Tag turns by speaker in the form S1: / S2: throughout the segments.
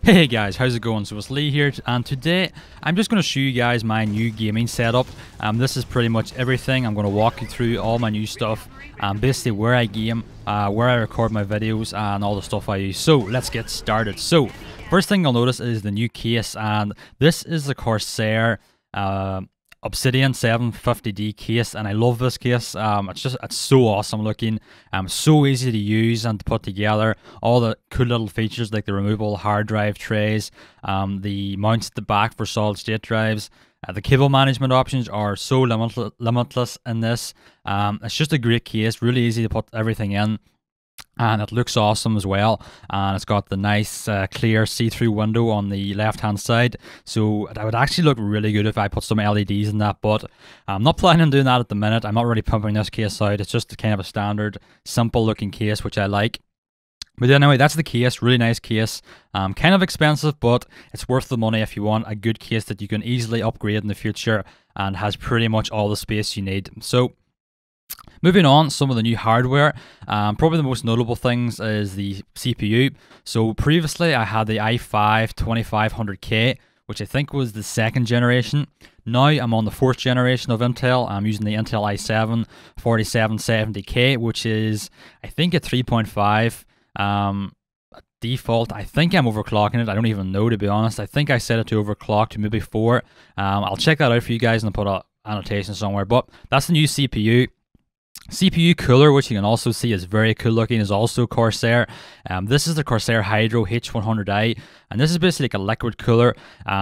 S1: Hey guys, how's it going? So it's Lee here, and today I'm just going to show you guys my new gaming setup. This is pretty much everything. I'm going to walk you through all my new stuff, basically where I game, where I record my videos, and all the stuff I use. So let's get started. So first thing you'll notice is the new case, and this is the Corsair Obsidian 750D case, and I love this case. It's so awesome looking, so easy to use and to put together. All the cool little features like the removable hard drive trays, the mounts at the back for solid state drives. The cable management options are so limitless in this. It's just a great case, really easy to put everything in. And it looks awesome as well, and it's got the nice clear see-through window on the left hand side, so it would actually look really good if I put some LEDs in that, but I'm not planning on doing that at the minute. I'm not really pumping this case out. It's just kind of a standard simple looking case, which I like. But anyway, that's the case. Really nice case, kind of expensive, but it's worth the money if you want a good case that you can easily upgrade in the future and has pretty much all the space you need. So moving on, some of the new hardware. Probably the most notable things is the CPU. So previously I had the i5 2500K, which I think was the second generation. Now I'm on the fourth generation of Intel. I'm using the Intel i7 4770K, which is I think a 3.5 default. I think I'm overclocking it. I don't even know, to be honest. I think I set it to overclock to maybe 4. I'll check that out for you guys and put a annotation somewhere. But that's the new CPU. CPU cooler, which you can also see is very cool looking, is also Corsair. This is the Corsair Hydro H100i, and this is basically like a liquid cooler.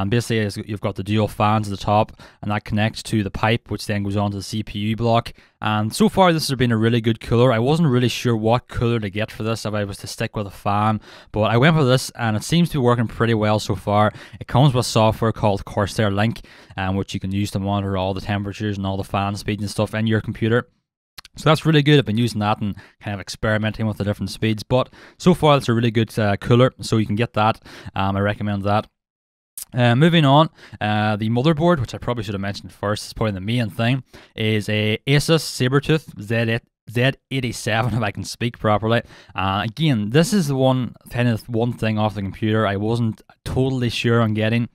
S1: Basically, you've got the dual fans at the top, and that connects to the pipe, which then goes onto the CPU block. And so far, this has been a really good cooler. I wasn't really sure what cooler to get for this, if I was to stick with a fan, but I went for this, and it seems to be working pretty well so far. It comes with software called Corsair Link, which you can use to monitor all the temperatures and all the fan speeds and stuff in your computer. So that's really good. I've been using that and kind of experimenting with the different speeds, but so far it's a really good cooler, so you can get that. I recommend that. Moving on, the motherboard, which I probably should have mentioned first, is probably the main thing, is a Asus Sabertooth Z87, if I can speak properly. Again, this is the one thing off the computer I wasn't totally sure on getting.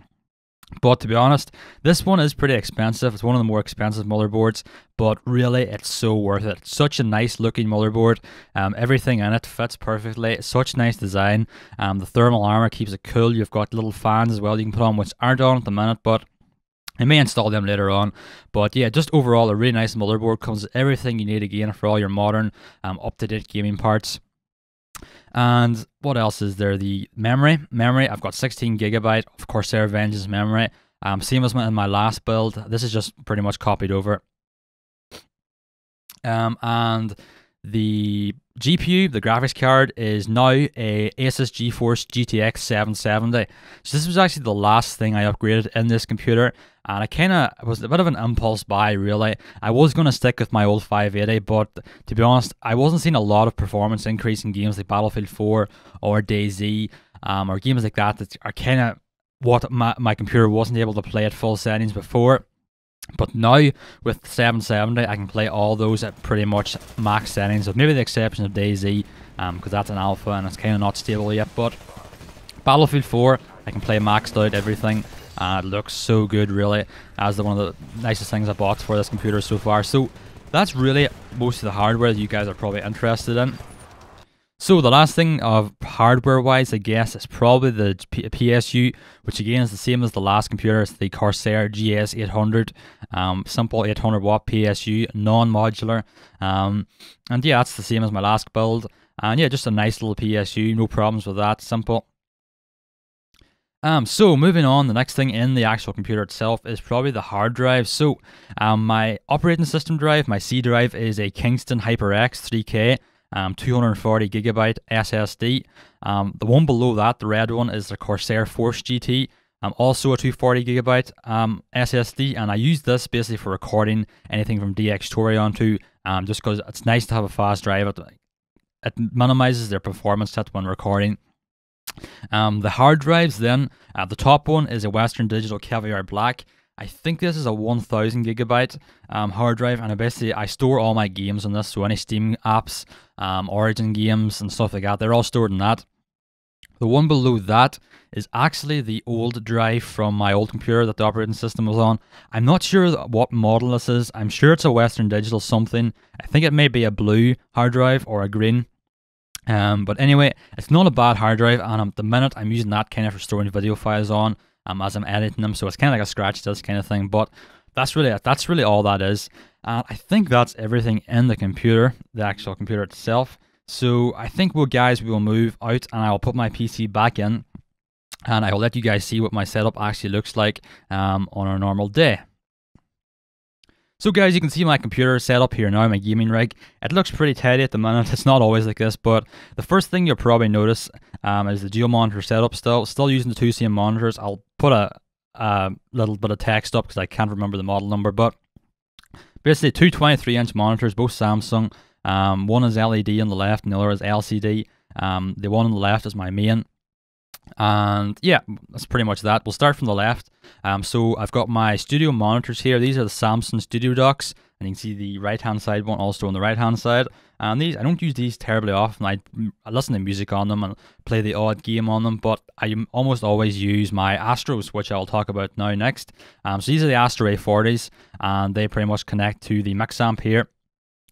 S1: But to be honest, this one is pretty expensive. It's one of the more expensive motherboards, but really it's so worth it. It's such a nice looking motherboard. Everything in it fits perfectly. It's such nice design. The thermal armor keeps it cool. You've got little fans as well you can put on, which aren't on at the minute, but I may install them later on. But yeah, just overall a really nice motherboard. Comes with everything you need again for all your modern, up-to-date gaming parts. And what else is there? The memory. I've got 16 gigabyte of Corsair Vengeance memory. Same as in my last build. This is just pretty much copied over. And the GPU, the graphics card, is now a Asus GeForce GTX 770. So this was actually the last thing I upgraded in this computer, and it was a bit of an impulse buy, really. I was going to stick with my old 580, but to be honest, I wasn't seeing a lot of performance increase in games like Battlefield 4 or DayZ, or games like that are kind of what my computer wasn't able to play at full settings before. But now, with 770, I can play all those at pretty much max settings, with maybe the exception of DayZ, because that's an alpha and it's kind of not stable yet. But Battlefield 4, I can play maxed out everything, and it looks so good, really, as one of the nicest things I bought for this computer so far. So that's really most of the hardware that you guys are probably interested in. So the last thing of hardware-wise, I guess, is probably the PSU, which again is the same as the last computer. It's the Corsair GS800, simple 800-watt PSU, non-modular. And yeah, that's the same as my last build. And yeah, just a nice little PSU, no problems with that, simple. So moving on, the next thing in the actual computer itself is probably the hard drive. So my operating system drive, my C drive, is a Kingston HyperX 3K. 240 gigabyte SSD. The one below that, the red one, is the Corsair Force GT. Also a 240 gigabyte SSD, and I use this basically for recording anything from DxTory onto, just because it's nice to have a fast drive. It minimizes their performance hit when recording. The hard drives then, the top one is a Western Digital Caviar Black. I think this is a 1000 gigabyte hard drive, and I store all my games on this, so any Steam apps, Origin games and stuff like that, they're all stored in that. The one below that is actually the old drive from my old computer that the operating system was on. I'm not sure what model this is. I'm sure it's a Western Digital something. I think it may be a blue hard drive or a green. But anyway, it's not a bad hard drive, and at the minute I'm using that kind of for storing video files on as I'm editing them. So it's kind of like a scratch disk kind of thing. But that's really it. That's really all that is. I think that's everything in the computer, the actual computer itself. So I think we will move out, and I'll put my PC back in, and I will let you guys see what my setup actually looks like on a normal day. So guys, you can see my computer set up here now, my gaming rig. It looks pretty tidy at the minute. It's not always like this, but the first thing you'll probably notice is the dual monitor setup still using the two same monitors. I'll put a little bit of text up because I can't remember the model number, but basically two 23-inch monitors, both Samsung. One is LED on the left and the other is LCD. The one on the left is my main. And yeah, that's pretty much that. We'll start from the left. So I've got my studio monitors here. These are the Samsung Studio Docks, and you can see the right hand side one also on the right hand side. And these, I don't use these terribly often. I listen to music on them and play the odd game on them, but I almost always use my Astros, which I'll talk about now next. So these are the Astro A40s, and they pretty much connect to the mix amp here.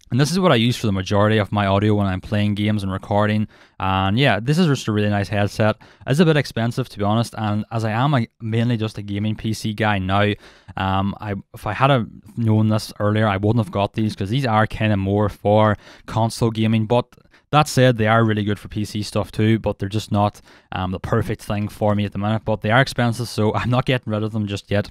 S1: And this is what I use for the majority of my audio when I'm playing games and recording. And yeah, this is just a really nice headset. It's a bit expensive, to be honest, and as I am mainly just a gaming PC guy now, if I had known this earlier, I wouldn't have got these, because these are kind of more for console gaming. But that said, they are really good for PC stuff too, but they're just not the perfect thing for me at the minute. But they are expensive, so I'm not getting rid of them just yet.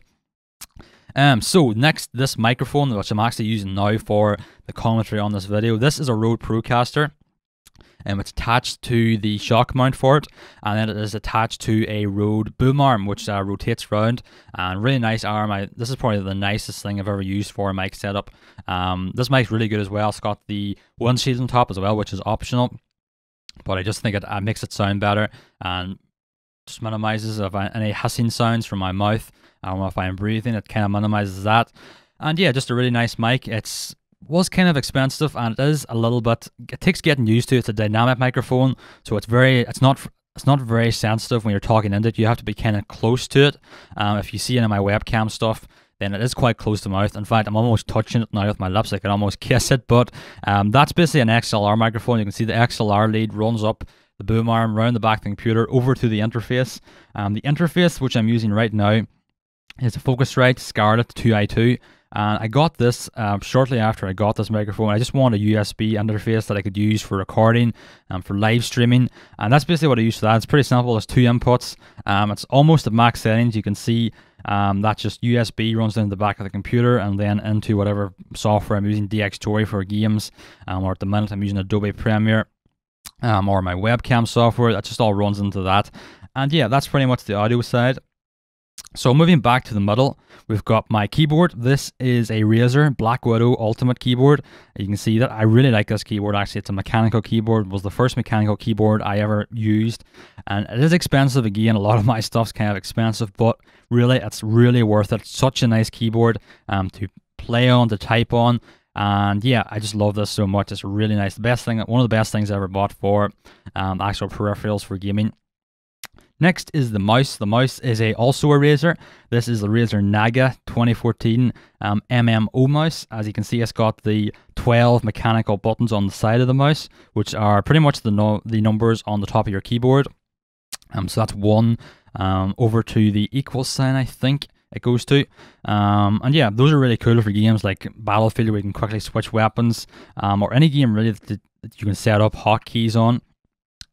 S1: So next, this microphone, which I'm actually using now for the commentary on this video. This is a Rode Procaster, and it's attached to the shock mount for it, and then it is attached to a Rode boom arm, which rotates round, and really nice arm. This is probably the nicest thing I've ever used for a mic setup. This mic's really good as well. It's got the windshield on top as well, which is optional, but I just think it makes it sound better, and just minimizes any hissing sounds from my mouth. I don't know if I'm breathing, it kind of minimizes that. And yeah, just a really nice mic. Was kind of expensive, and it is a little bit, it takes getting used to. It's a dynamic microphone, so it's not very sensitive when you're talking into it. You have to be kind of close to it. If you see any of my webcam stuff, then it is quite close to mouth. In fact, I'm almost touching it now with my lips. I can almost kiss it, but that's basically an XLR microphone. You can see the XLR lead runs up the boom arm, round the back of the computer, over to the interface. The interface, which I'm using right now, is a Focusrite Scarlett 2i2. And I got this shortly after I got this microphone. I just wanted a USB interface that I could use for recording and for live streaming. And that's basically what I use for that. It's pretty simple. There's two inputs. It's almost at max settings. You can see that just USB runs down the back of the computer and then into whatever software I'm using, DxTory for games, or at the minute I'm using Adobe Premiere, or my webcam software. That just all runs into that. And yeah, that's pretty much the audio side. So moving back to the middle, we've got my keyboard. This is a Razer Black Widow Ultimate keyboard. You can see that I really like this keyboard. Actually, it's a mechanical keyboard. It was the first mechanical keyboard I ever used, and it is expensive. Again, a lot of my stuff's kind of expensive, but really, it's really worth it. It's such a nice keyboard to play on, to type on. And yeah, I just love this so much. It's really nice. One of the best things I ever bought for actual peripherals for gaming. Next is the mouse. The mouse is also a Razer. This is the Razer Naga 2014 MMO mouse. As you can see, it's got the 12 mechanical buttons on the side of the mouse, which are pretty much the numbers on the top of your keyboard. So that's 1 over to the equal sign, I think it goes to. And yeah, those are really cool for games like Battlefield, where you can quickly switch weapons, or any game really that you can set up hotkeys on.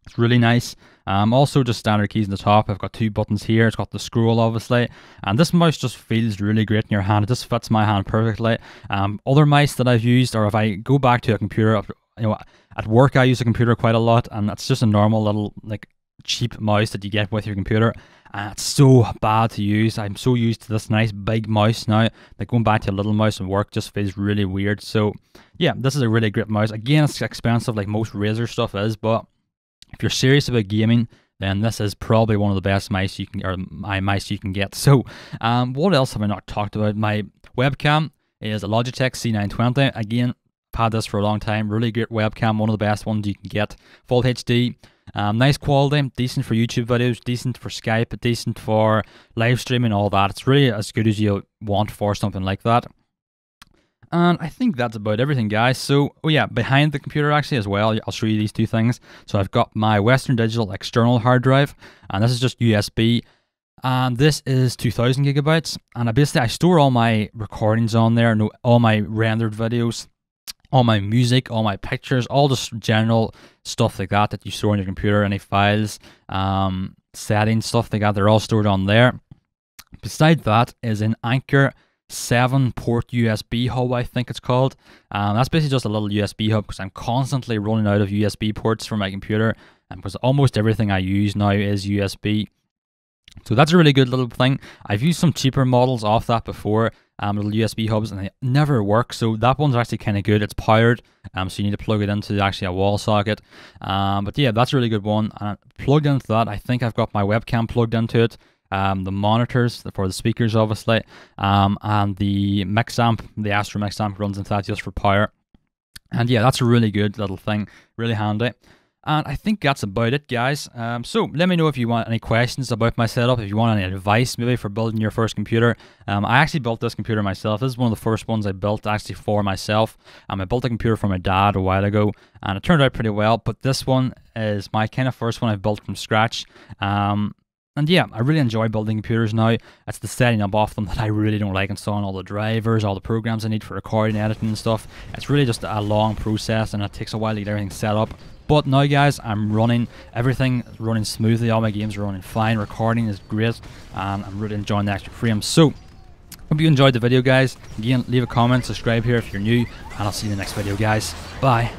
S1: It's really nice. Also just standard keys on the top. I've got 2 buttons here. It's got the scroll, obviously, and this mouse just feels really great in your hand. It just fits my hand perfectly. Other mice that I've used, or if I go back to a computer, at work I use a computer quite a lot, and it's just a normal little cheap mouse that you get with your computer, and it's so bad to use. I'm so used to this nice big mouse now that going back to a little mouse and work just feels really weird. So yeah, this is a really great mouse. Again, it's expensive like most Razer stuff is, but if you're serious about gaming, then this is probably one of the best mice you can get. So, what else have I not talked about? My webcam is a Logitech C920. Again, I've had this for a long time. Really great webcam, one of the best ones you can get. Full HD. Nice quality, decent for YouTube videos, decent for Skype, decent for live streaming, all that. It's really as good as you want for something like that. And I think that's about everything, guys. So, oh yeah, behind the computer actually as well, I'll show you these two things. So I've got my Western Digital external hard drive, and this is just USB. And this is 2000 gigabytes. And I store all my recordings on there, all my rendered videos, all my music, all my pictures, all just general stuff like that that you store on your computer, any files, settings, stuff like that, they're all stored on there. Beside that is an Anker 7-port USB hub, I think it's called. That's basically just a little USB hub because I'm constantly running out of USB ports for my computer, and because almost everything I use now is USB. So that's a really good little thing. I've used some cheaper models off that before, little USB hubs, and they never work. So that one's actually kind of good. It's powered, so you need to plug it into actually a wall socket. But yeah, that's a really good one. And plugged into that, I think I've got my webcam plugged into it. The monitors for the speakers, obviously, and the mix amp, the Astro mix amp runs into that just for power. And yeah, that's a really good little thing, really handy. And I think that's about it, guys. So let me know if you want any questions about my setup, if you want any advice maybe for building your first computer. I actually built this computer myself. This is one of the first ones I built actually for myself. I built a computer for my dad a while ago, and it turned out pretty well. But this one is my kind of first one I've built from scratch. And yeah, I really enjoy building computers now. It's the setting up of them that I really don't like, installing all the drivers, all the programs I need for recording, editing and stuff. It's really just a long process, and it takes a while to get everything set up. But now, guys, everything running smoothly. All my games are running fine. Recording is great, and I'm really enjoying the extra frames. So, hope you enjoyed the video, guys. Again, leave a comment, subscribe here if you're new, and I'll see you in the next video, guys. Bye.